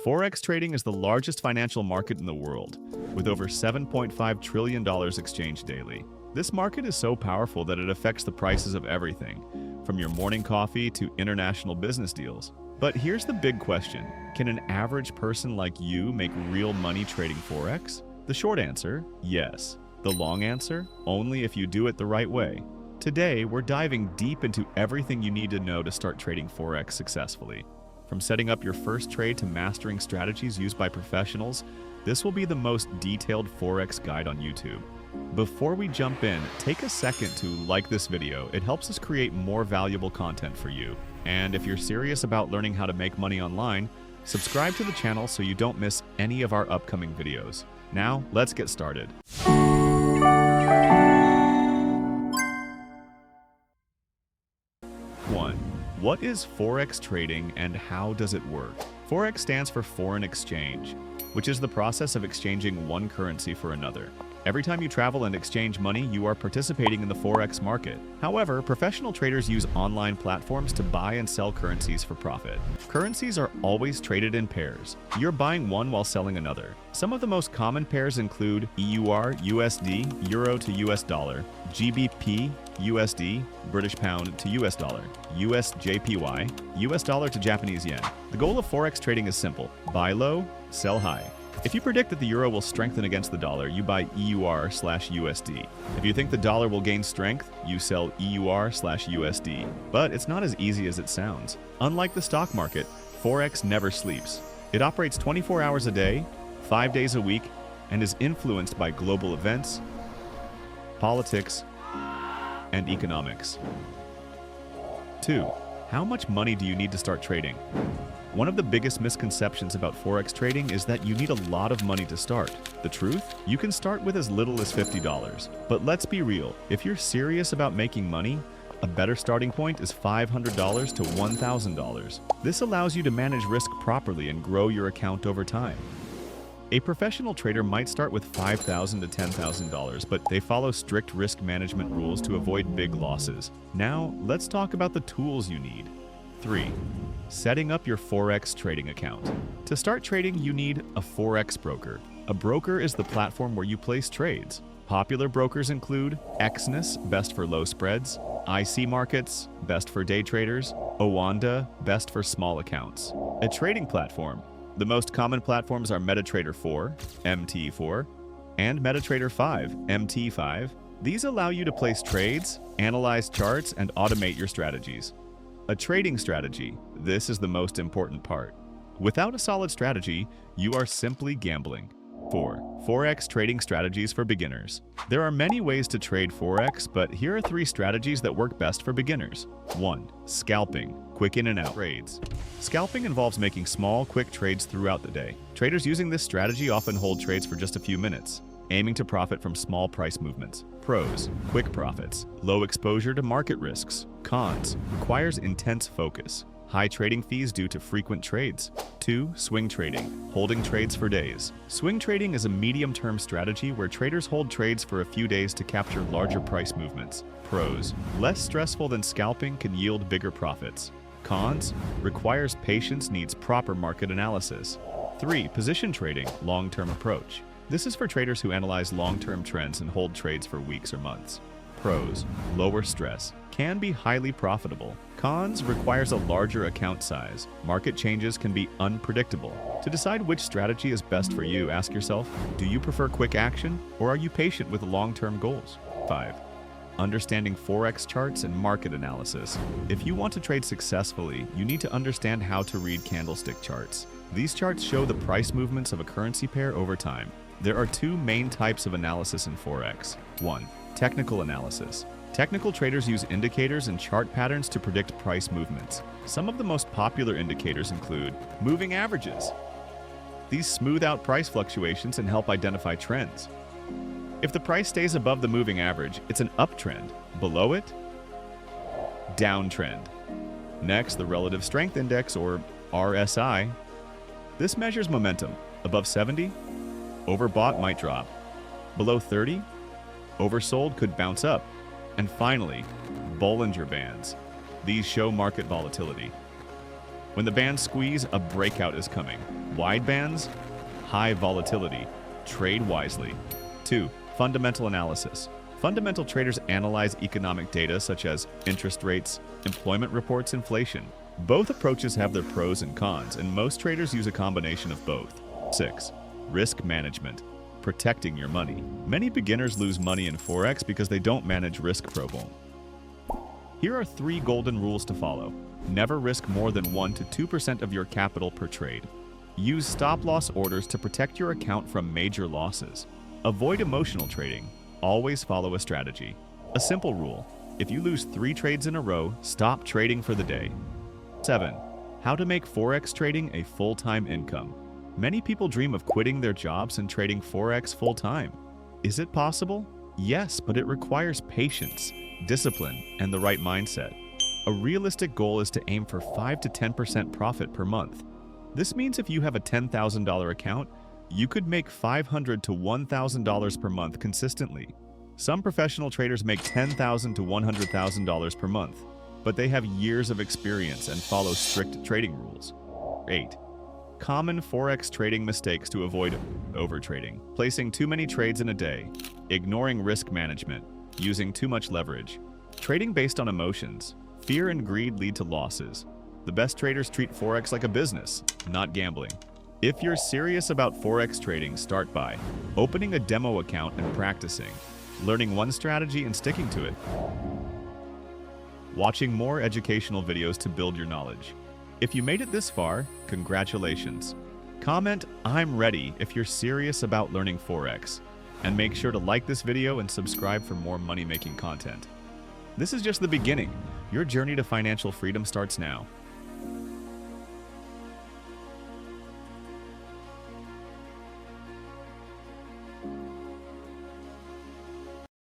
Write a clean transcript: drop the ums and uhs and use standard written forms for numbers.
Forex trading is the largest financial market in the world, with over $7.5 trillion exchanged daily. This market is so powerful that it affects the prices of everything, from your morning coffee to international business deals. But here's the big question. Can an average person like you make real money trading Forex? The short answer, yes. The long answer, only if you do it the right way. Today, we're diving deep into everything you need to know to start trading Forex successfully. From setting up your first trade to mastering strategies used by professionals, this will be the most detailed Forex guide on YouTube. Before we jump in, take a second to like this video. It helps us create more valuable content for you. And if you're serious about learning how to make money online, subscribe to the channel so you don't miss any of our upcoming videos. Now, let's get started. 1. What is Forex trading and how does it work? Forex stands for foreign exchange, which is the process of exchanging one currency for another. Every time you travel and exchange money, you are participating in the Forex market. However, professional traders use online platforms to buy and sell currencies for profit. Currencies are always traded in pairs. You're buying one while selling another. Some of the most common pairs include EUR, USD, Euro to US dollar, GBP, USD, British pound to US dollar, USJPY, US dollar to Japanese yen. The goal of Forex trading is simple: buy low, sell high. If you predict that the euro will strengthen against the dollar, you buy EUR/USD. If you think the dollar will gain strength, you sell EUR/USD. But it's not as easy as it sounds. Unlike the stock market, Forex never sleeps. It operates 24 hours a day, 5 days a week, and is influenced by global events, politics, and economics. 2. How much money do you need to start trading? One of the biggest misconceptions about Forex trading is that you need a lot of money to start. The truth? You can start with as little as $50. But let's be real, if you're serious about making money, a better starting point is $500 to $1,000. This allows you to manage risk properly and grow your account over time. A professional trader might start with $5,000 to $10,000, but they follow strict risk management rules to avoid big losses. Now, let's talk about the tools you need. 3. Setting up your Forex trading account. To start trading, you need a Forex broker. A broker is the platform where you place trades. Popular brokers include Exness, best for low spreads, IC Markets, best for day traders, Oanda, best for small accounts. A trading platform. The most common platforms are MetaTrader 4, MT4, and MetaTrader 5, MT5. These allow you to place trades, analyze charts, and automate your strategies. A trading strategy. This is the most important part. Without a solid strategy, you are simply gambling. 4. Forex trading strategies for beginners. There are many ways to trade Forex, but here are 3 strategies that work best for beginners. 1. Scalping. Quick in and out trades. Scalping involves making small, quick trades throughout the day. Traders using this strategy often hold trades for just a few minutes, aiming to profit from small price movements. Pros: quick profits, low exposure to market risks. Cons: requires intense focus, high trading fees due to frequent trades. 2. Swing trading, holding trades for days. Swing trading is a medium-term strategy where traders hold trades for a few days to capture larger price movements. Pros: less stressful than scalping, can yield bigger profits. Cons: requires patience, needs proper market analysis. 3. Position trading, long-term approach. This is for traders who analyze long-term trends and hold trades for weeks or months. Pros: lower stress, can be highly profitable. Cons: requires a larger account size. Market changes can be unpredictable. To decide which strategy is best for you, ask yourself, do you prefer quick action or are you patient with long-term goals? 5. Understanding Forex charts and market analysis. If you want to trade successfully, you need to understand how to read candlestick charts. These charts show the price movements of a currency pair over time. There are 2 main types of analysis in Forex. 1. Technical analysis. Technical traders use indicators and chart patterns to predict price movements. Some of the most popular indicators include moving averages. These smooth out price fluctuations and help identify trends. If the price stays above the moving average, it's an uptrend. Below it, downtrend. Next, the Relative Strength Index, or RSI. This measures momentum. Above 70, overbought might drop. Below 30, oversold could bounce up. And finally, Bollinger Bands. These show market volatility. When the bands squeeze, a breakout is coming. Wide bands, high volatility. Trade wisely. 2. Fundamental analysis. Fundamental traders analyze economic data such as interest rates, employment reports, inflation. Both approaches have their pros and cons, and most traders use a combination of both. 6. Risk management. Protecting your money. Many beginners lose money in Forex because they don't manage risk properly. Here are 3 golden rules to follow. Never risk more than 1 to 2% of your capital per trade. Use stop-loss orders to protect your account from major losses. Avoid emotional trading. Always follow a strategy. A simple rule: if you lose 3 trades in a row, stop trading for the day. 7. How to make Forex trading a full-time income. Many people dream of quitting their jobs and trading Forex full-time. Is it possible? Yes, but it requires patience, discipline, and the right mindset. A realistic goal is to aim for 5 to 10% profit per month. This means if you have a $10,000 account, you could make $500 to $1,000 per month consistently. Some professional traders make $10,000 to $100,000 per month, but they have years of experience and follow strict trading rules. 8. Common Forex trading mistakes to avoid: overtrading, placing too many trades in a day, ignoring risk management, using too much leverage, trading based on emotions. Fear and greed lead to losses. The best traders treat Forex like a business, not gambling. If you're serious about Forex trading, start by opening a demo account and practicing, learning one strategy and sticking to it, watching more educational videos to build your knowledge. If you made it this far, congratulations. Comment "I'm ready" if you're serious about learning Forex, and make sure to like this video and subscribe for more money-making content. This is just the beginning. Your journey to financial freedom starts now.